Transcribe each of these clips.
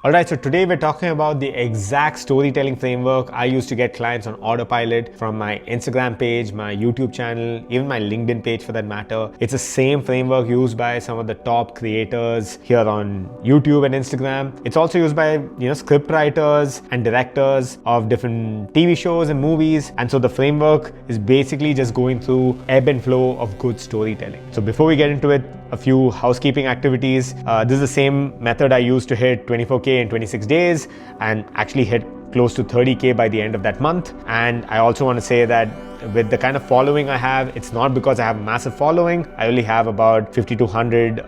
Alright, so today we're talking about the exact storytelling framework I use to get clients on autopilot from my Instagram page, my YouTube channel, even my LinkedIn page for that matter. It's the same framework used by some of the top creators here on YouTube and Instagram. It's also used by, script writers and directors of different TV shows and movies. And so the framework is basically just going through ebb and flow of good storytelling. So before we get into it, a few housekeeping activities. This is the same method I used to hit 24K in 26 days and actually hit close to 30K by the end of that month. And I also want to say that with the kind of following I have, it's not because I have a massive following. I only have about 5,200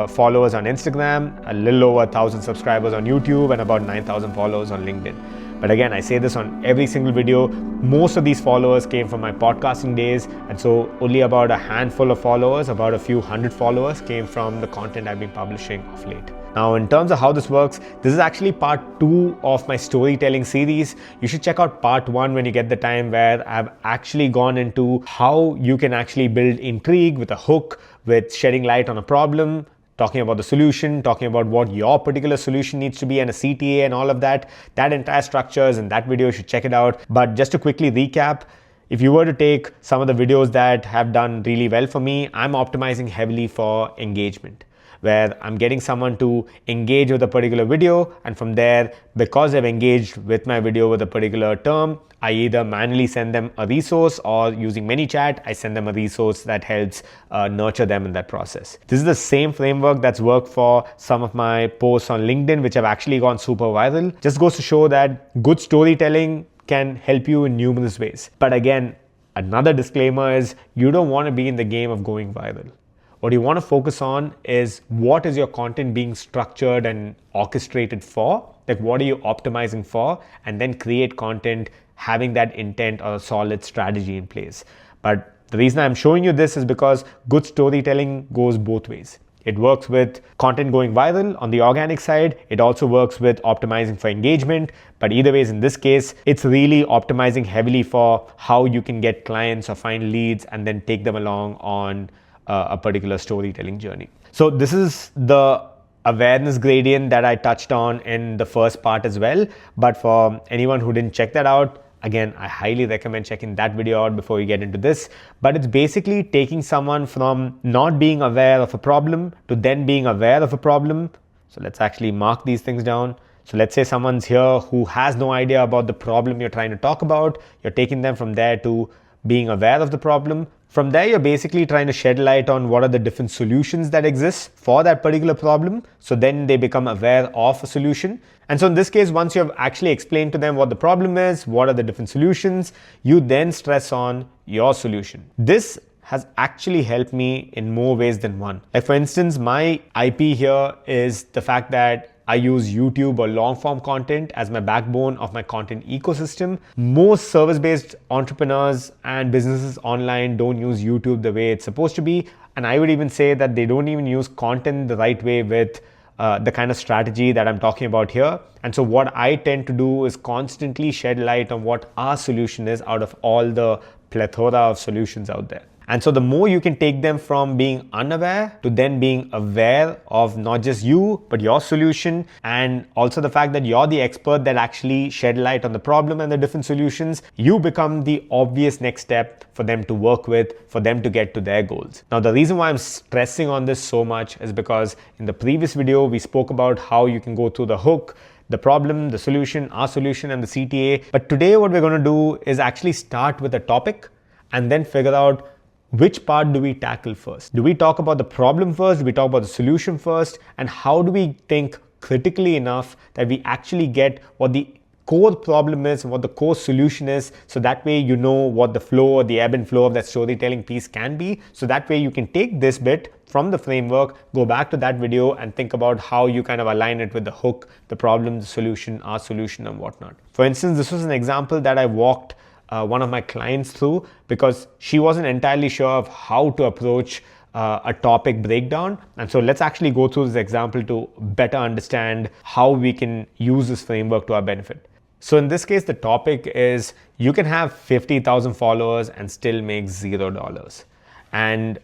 followers on Instagram, a little over 1,000 subscribers on YouTube, and about 9,000 followers on LinkedIn. But again, I say this on every single video. Most of these followers came from my podcasting days. And so only about a handful of followers, about a few hundred followers came from the content I've been publishing of late. Now, in terms of how this works, this is actually part 2 of my storytelling series. You should check out part 1 when you get the time, where I've actually gone into how you can actually build intrigue with a hook, with shedding light on a problem, talking about the solution, talking about what your particular solution needs to be and a CTA and all of that. That entire structure is in that video. You should check it out. But just to quickly recap, if you were to take some of the videos that have done really well for me, I'm optimizing heavily for engagement, where I'm getting someone to engage with a particular video, and from there, because they've engaged with my video with a particular term, I either manually send them a resource, or using ManyChat, I send them a resource that helps nurture them in that process. This is the same framework that's worked for some of my posts on LinkedIn, which have actually gone super viral. Just goes to show that good storytelling can help you in numerous ways. But again, another disclaimer is you don't want to be in the game of going viral. What you want to focus on is, what is your content being structured and orchestrated for? Like, what are you optimizing for? And then create content having that intent or a solid strategy in place. But the reason I'm showing you this is because good storytelling goes both ways. It works with content going viral on the organic side. It also works with optimizing for engagement. But either ways, in this case, it's really optimizing heavily for how you can get clients or find leads and then take them along on a particular storytelling journey. So this is the awareness gradient that I touched on in the first part as well. But for anyone who didn't check that out, again, I highly recommend checking that video out before you get into this. But it's basically taking someone from not being aware of a problem to then being aware of a problem. So let's actually mark these things down. So let's say someone's here who has no idea about the problem you're trying to talk about. You're taking them from there to being aware of the problem. From there, you're basically trying to shed light on what are the different solutions that exist for that particular problem. So then they become aware of a solution. And so in this case, once you have actually explained to them what the problem is, what are the different solutions, you then stress on your solution. This has actually helped me in more ways than one. Like, for instance, my IP here is the fact that I use YouTube or long form content as my backbone of my content ecosystem. Most service-based entrepreneurs and businesses online don't use YouTube the way it's supposed to be. And I would even say that they don't even use content the right way with the kind of strategy that I'm talking about here. And so what I tend to do is constantly shed light on what our solution is out of all the plethora of solutions out there. And so the more you can take them from being unaware to then being aware of not just you, but your solution, and also the fact that you're the expert that actually shed light on the problem and the different solutions, you become the obvious next step for them to work with, for them to get to their goals. Now, the reason why I'm stressing on this so much is because in the previous video, we spoke about how you can go through the hook, the problem, the solution, our solution, and the CTA. But today, what we're going to do is actually start with a topic and then figure out which part do we tackle first? Do we talk about the problem first? Do we talk about the solution first? And how do we think critically enough that we actually get what the core problem is and what the core solution is, so that way you know what the flow or the ebb and flow of that storytelling piece can be. So that way you can take this bit from the framework, go back to that video and think about how you kind of align it with the hook, the problem, the solution, our solution, and whatnot. For instance, this was an example that I walked one of my clients through because she wasn't entirely sure of how to approach a topic breakdown. And so let's actually go through this example to better understand how we can use this framework to our benefit. So in this case, the topic is you can have 50,000 followers and still make $0. And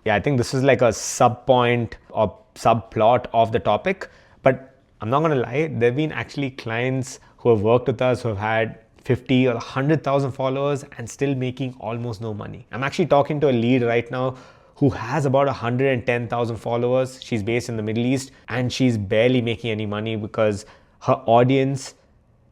yeah, I think this is like a sub point or subplot of the topic. But I'm not going to lie, there have been actually clients who have worked with us who have had 50 or 100,000 followers and still making almost no money. I'm actually talking to a lead right now who has about 110,000 followers. She's based in the Middle East and she's barely making any money because her audience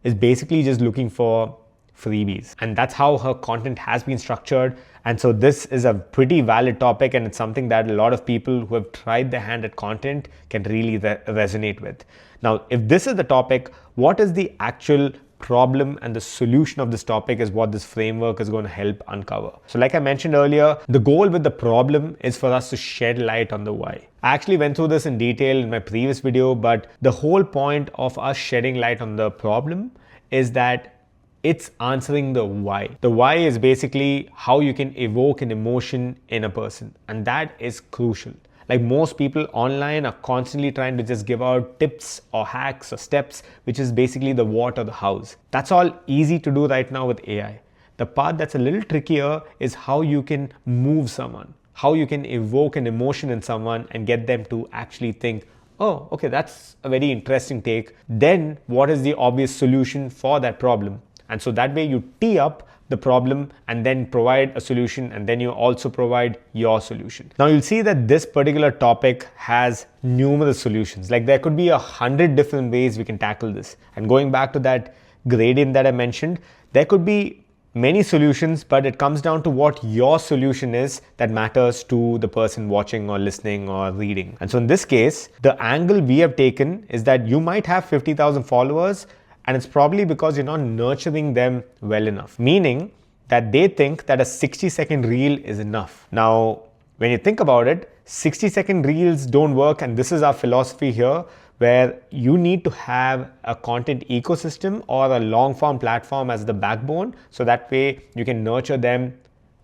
is basically just looking for freebies. And that's how her content has been structured. And so this is a pretty valid topic, and it's something that a lot of people who have tried their hand at content can really resonate with. Now, if this is the topic, what is the actual problem and the solution of this topic is what this framework is going to help uncover. So like I mentioned earlier, the goal with the problem is for us to shed light on the why. I actually went through this in detail in my previous video, but the whole point of us shedding light on the problem is that it's answering the why. The why is basically how you can evoke an emotion in a person, and that is crucial. Like most people online are constantly trying to just give out tips or hacks or steps, which is basically the what or the hows. That's all easy to do right now with AI. The part that's a little trickier is how you can move someone, how you can evoke an emotion in someone and get them to actually think, oh, okay, that's a very interesting take. Then what is the obvious solution for that problem? And so that way you tee up the problem and then provide a solution, and then you also provide your solution. Now you'll see that this particular topic has numerous solutions. Like there could be 100 different ways we can tackle this. And going back to that gradient that I mentioned, there could be many solutions, but it comes down to what your solution is that matters to the person watching or listening or reading. And so in this case, the angle we have taken is that you might have 50,000 followers, and it's probably because you're not nurturing them well enough, meaning that they think that a 60-second reel is enough. Now, when you think about it, 60-second reels don't work, and this is our philosophy here, where you need to have a content ecosystem or a long-form platform as the backbone, so that way you can nurture them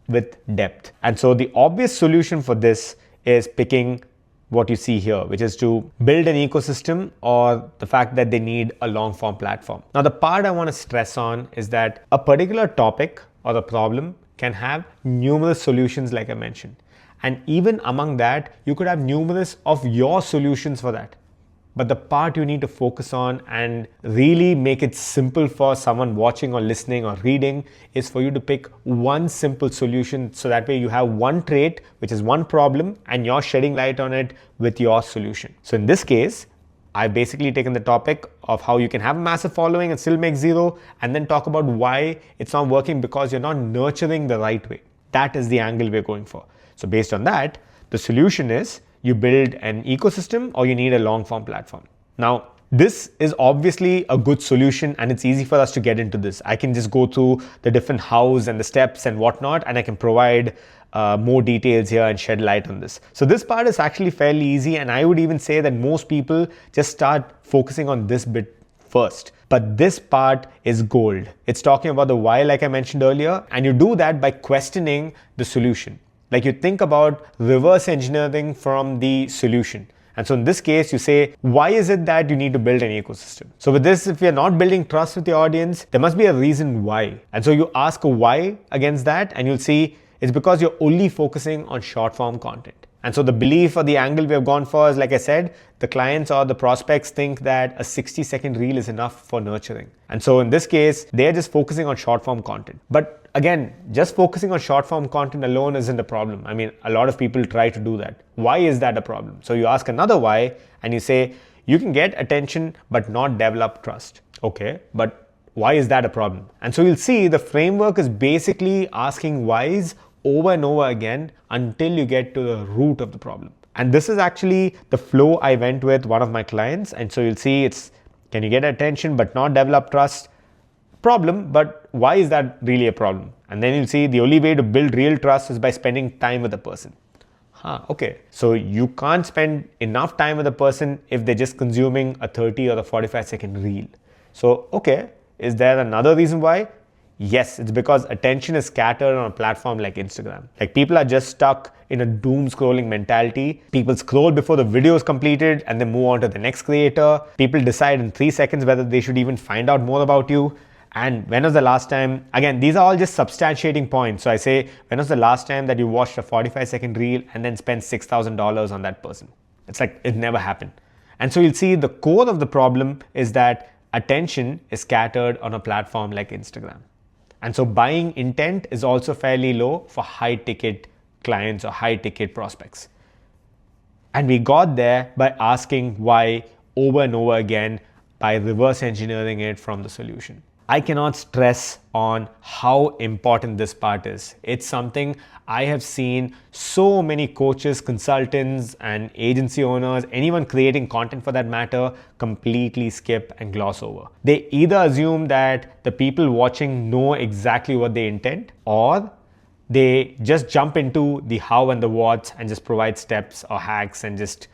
with depth. And so the obvious solution for this is picking what you see here, which is to build an ecosystem or the fact that they need a long form platform. Now, the part I want to stress on is that a particular topic or a problem can have numerous solutions, like I mentioned. And even among that, you could have numerous of your solutions for that. But the part you need to focus on and really make it simple for someone watching or listening or reading is for you to pick one simple solution, so that way you have one trait, which is one problem, and you're shedding light on it with your solution. So in this case, I've basically taken the topic of how you can have a massive following and still make zero, and then talk about why it's not working because you're not nurturing the right way. That is the angle we're going for. So based on that, the solution is you build an ecosystem or you need a long form platform. Now, this is obviously a good solution, and it's easy for us to get into this. I can just go through the different hows and the steps and whatnot, and I can provide more details here and shed light on this. So this part is actually fairly easy, and I would even say that most people just start focusing on this bit first. But this part is gold. It's talking about the why, like I mentioned earlier, and you do that by questioning the solution. Like you think about reverse engineering from the solution. And so in this case, you say, why is it that you need to build an ecosystem? So with this, if you're not building trust with your audience, there must be a reason why. And so you ask a why against that, and you'll see it's because you're only focusing on short form content. And so the belief or the angle we have gone for is, like I said, the clients or the prospects think that a 60-second reel is enough for nurturing. And so in this case, they're just focusing on short form content. But again, just focusing on short form content alone isn't a problem. I mean, a lot of people try to do that. Why is that a problem? So you ask another why, and you say, you can get attention but not develop trust. Okay, but why is that a problem? And so you'll see the framework is basically asking whys over and over again until you get to the root of the problem. And this is actually the flow I went with one of my clients. And so you'll see it's, can you get attention but not develop trust? Problem, but why is that really a problem? And then you'll see the only way to build real trust is by spending time with the person. Okay. So you can't spend enough time with a person if they're just consuming a 30 or a 45-second reel. So, okay, is there another reason why? Yes, it's because attention is scattered on a platform like Instagram. Like people are just stuck in a doom scrolling mentality. People scroll before the video is completed and then move on to the next creator. People decide in 3 seconds whether they should even find out more about you. And when was the last time, again, these are all just substantiating points. So I say, when was the last time that you watched a 45-second reel and then spent $6,000 on that person? It's like, it never happened. And so you'll see the core of the problem is that attention is scattered on a platform like Instagram. And so buying intent is also fairly low for high ticket clients or high ticket prospects. And we got there by asking why over and over again by reverse engineering it from the solution. I cannot stress on how important this part is. It's something I have seen so many coaches, consultants, and agency owners, anyone creating content for that matter, completely skip and gloss over. They either assume that the people watching know exactly what they intend, or they just jump into the how and the what's and just provide steps or hacks and just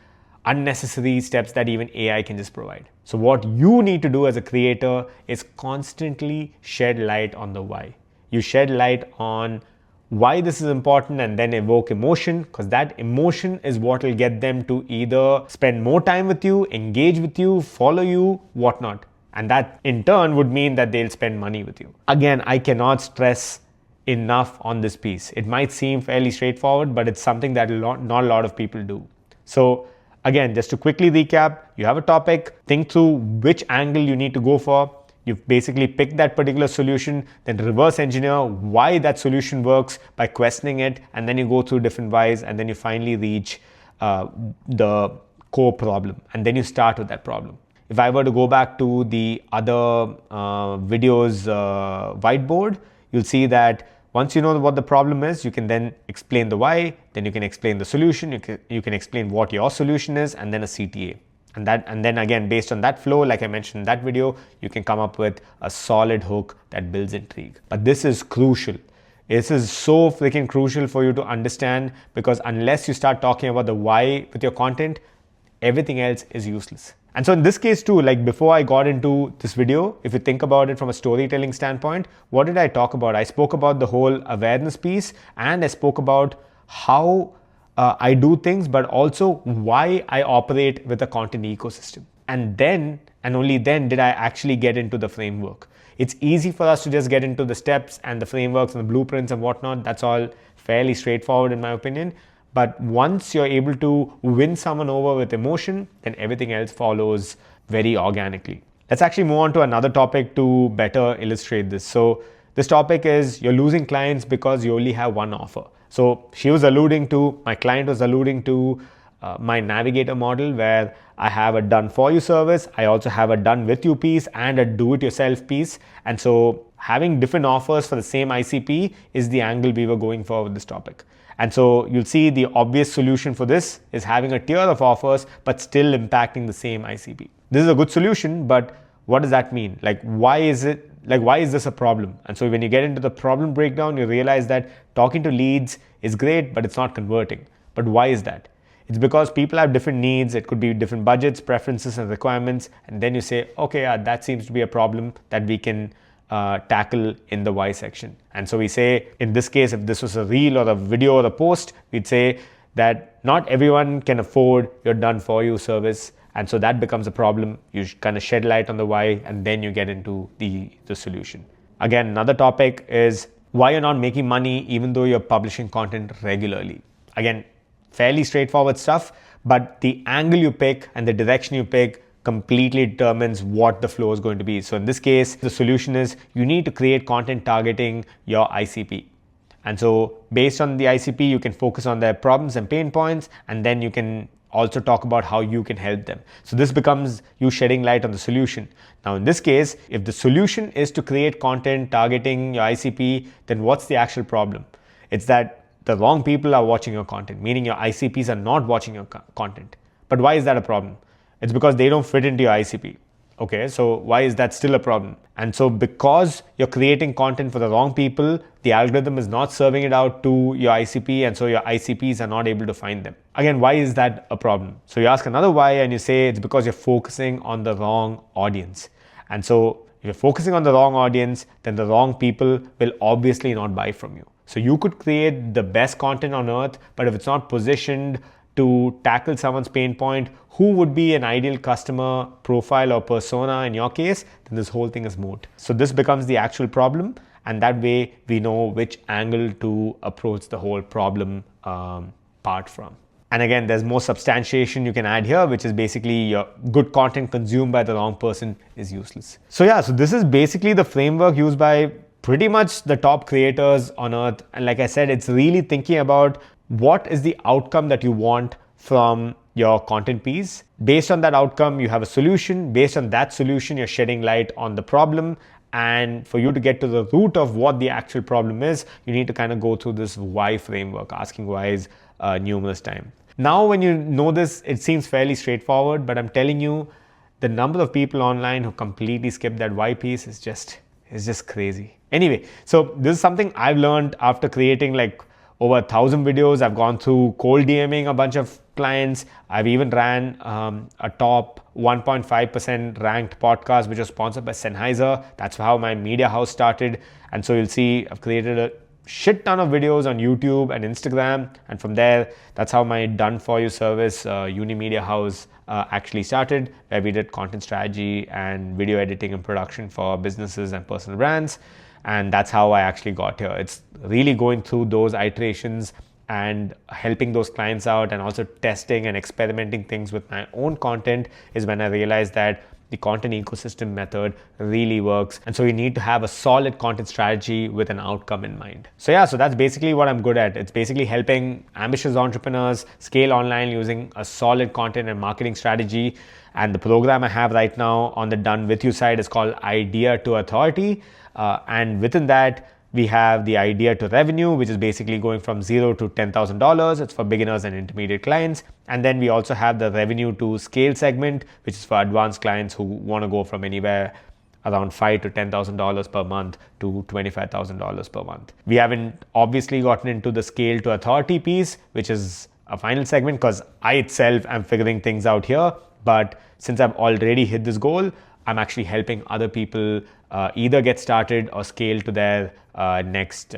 unnecessary steps that even AI can just provide. So what you need to do as a creator is constantly shed light on the why. You shed light on why this is important and then evoke emotion, because that emotion is what will get them to either spend more time with you, engage with you, follow you, whatnot. And that in turn would mean that they'll spend money with you. Again, I cannot stress enough on this piece. It might seem fairly straightforward, but it's something that not a lot of people do. So again, just to quickly recap, you have a topic, think through which angle you need to go for. You've basically picked that particular solution, then reverse engineer why that solution works by questioning it, and then you go through different whys, and then you finally reach the core problem, and then you start with that problem. If I were to go back to the other videos whiteboard, you'll see that once you know what the problem is, you can then explain the why, then you can explain the solution, you can explain what your solution is, and then a CTA. And then again, based on that flow, like I mentioned in that video, you can come up with a solid hook that builds intrigue. But this is crucial. This is so freaking crucial for you to understand, because unless you start talking about the why with your content, everything else is useless. And so in this case too, like before I got into this video, if you think about it from a storytelling standpoint, what did I talk about? I spoke about the whole awareness piece, and I spoke about how I do things, but also why I operate with a content ecosystem. And then, and only then, did I actually get into the framework. It's easy for us to just get into the steps and the frameworks and the blueprints and whatnot. That's all fairly straightforward in my opinion. But once you're able to win someone over with emotion, then everything else follows very organically. Let's actually move on to another topic to better illustrate this. So this topic is you're losing clients because you only have one offer. So my client was alluding to my navigator model, where I have a done for you service. I also have a done with you piece and a do it yourself piece. And so having different offers for the same ICP is the angle we were going for with this topic. And so you'll see the obvious solution for this is having a tier of offers, but still impacting the same ICP. This is a good solution, but what does that mean? Why is this a problem? And so when you get into the problem breakdown, you realize that talking to leads is great, but it's not converting. But why is that? It's because people have different needs. It could be different budgets, preferences, and requirements. And then you say, okay, that seems to be a problem that we can tackle in the why section. And so we say, in this case, if this was a reel or a video or a post, we'd say that not everyone can afford your done for you service. And so that becomes a problem. You kind of shed light on the why, and then you get into the solution. Again, another topic is why you're not making money even though you're publishing content regularly. Again, fairly straightforward stuff, but the angle you pick and the direction you pick completely determines what the flow is going to be. So in this case, the solution is you need to create content targeting your ICP. And so based on the ICP, you can focus on their problems and pain points, and then you can also talk about how you can help them. So this becomes you shedding light on the solution. Now in this case, if the solution is to create content targeting your ICP, then what's the actual problem? It's that the wrong people are watching your content, meaning your ICPs are not watching your content. But why is that a problem? It's because they don't fit into your ICP. Okay, so why is that still a problem? And so because you're creating content for the wrong people, the algorithm is not serving it out to your ICP, and so your ICPs are not able to find them. Again, why is that a problem? So you ask another why, and you say it's because you're focusing on the wrong audience. And so if you're focusing on the wrong audience, then the wrong people will obviously not buy from you. So you could create the best content on earth, but if it's not positioned to tackle someone's pain point, who would be an ideal customer profile or persona in your case, then this whole thing is moot. So this becomes the actual problem, and that way we know which angle to approach the whole problem part from. And again, there's more substantiation you can add here, which is basically your good content consumed by the wrong person is useless. So yeah, so this is basically the framework used by pretty much the top creators on earth. And like I said, it's really thinking about what is the outcome that you want from your content piece. Based on that outcome, you have a solution. Based on that solution, you're shedding light on the problem. And for you to get to the root of what the actual problem is, you need to kind of go through this why framework, asking whys numerous times. Now, when you know this, it seems fairly straightforward, but I'm telling you, the number of people online who completely skip that why piece is just crazy. Anyway, so this is something I've learned after creating like over 1,000 videos. I've gone through cold DMing a bunch of clients. I've even ran a top 1.5% ranked podcast, which was sponsored by Sennheiser. That's how my media house started. And so you'll see I've created a shit ton of videos on YouTube and Instagram. And from there, that's how my done for you service, Unimedia House, actually started, where we did content strategy and video editing and production for businesses and personal brands. And that's how I actually got here. It's really going through those iterations and helping those clients out, and also testing and experimenting things with my own content is when I realized that the content ecosystem method really works. And so you need to have a solid content strategy with an outcome in mind. So yeah, so that's basically what I'm good at. It's basically helping ambitious entrepreneurs scale online using a solid content and marketing strategy. And the program I have right now on the Done With You side is called Idea to Authority. And within that, we have the idea to revenue, which is basically going from $0 to $10,000. It's for beginners and intermediate clients. And then we also have the revenue to scale segment, which is for advanced clients who want to go from anywhere around $5,000 to $10,000 per month to $25,000 per month. We haven't obviously gotten into the scale to authority piece, which is a final segment, because I itself am figuring things out here. But since I've already hit this goal, I'm actually helping other people either get started or scale to their next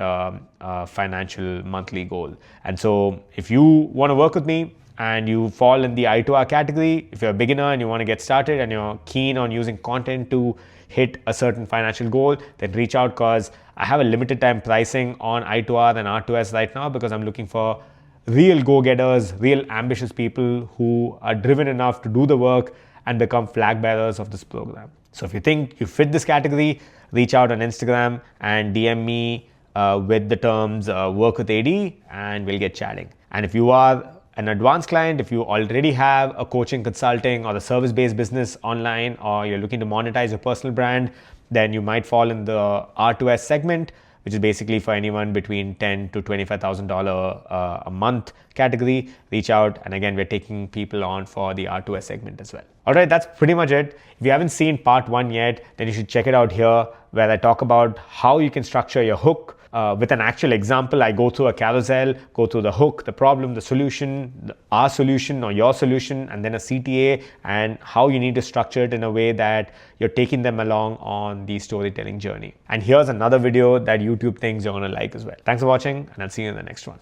financial monthly goal. And so if you want to work with me and you fall in the I2R category, if you're a beginner and you want to get started and you're keen on using content to hit a certain financial goal, then reach out, because I have a limited time pricing on I2R and R2S right now, because I'm looking for real go-getters, real ambitious people who are driven enough to do the work and become flag bearers of this program. So if you think you fit this category, reach out on Instagram and DM me with the terms work with AD, and we'll get chatting. And if you are an advanced client, if you already have a coaching, consulting, or a service-based business online, or you're looking to monetize your personal brand, then you might fall in the R2S segment, which is basically for anyone between $10,000 to $25,000 a month category. Reach out. And again, we're taking people on for the R2S segment as well. All right, that's pretty much it. If you haven't seen part 1 yet, then you should check it out here, where I talk about how you can structure your hook. With an actual example, I go through a carousel, go through the hook, the problem, the solution, our solution or your solution, and then a CTA, and how you need to structure it in a way that you're taking them along on the storytelling journey. And here's another video that YouTube thinks you're going to like as well. Thanks for watching, and I'll see you in the next one.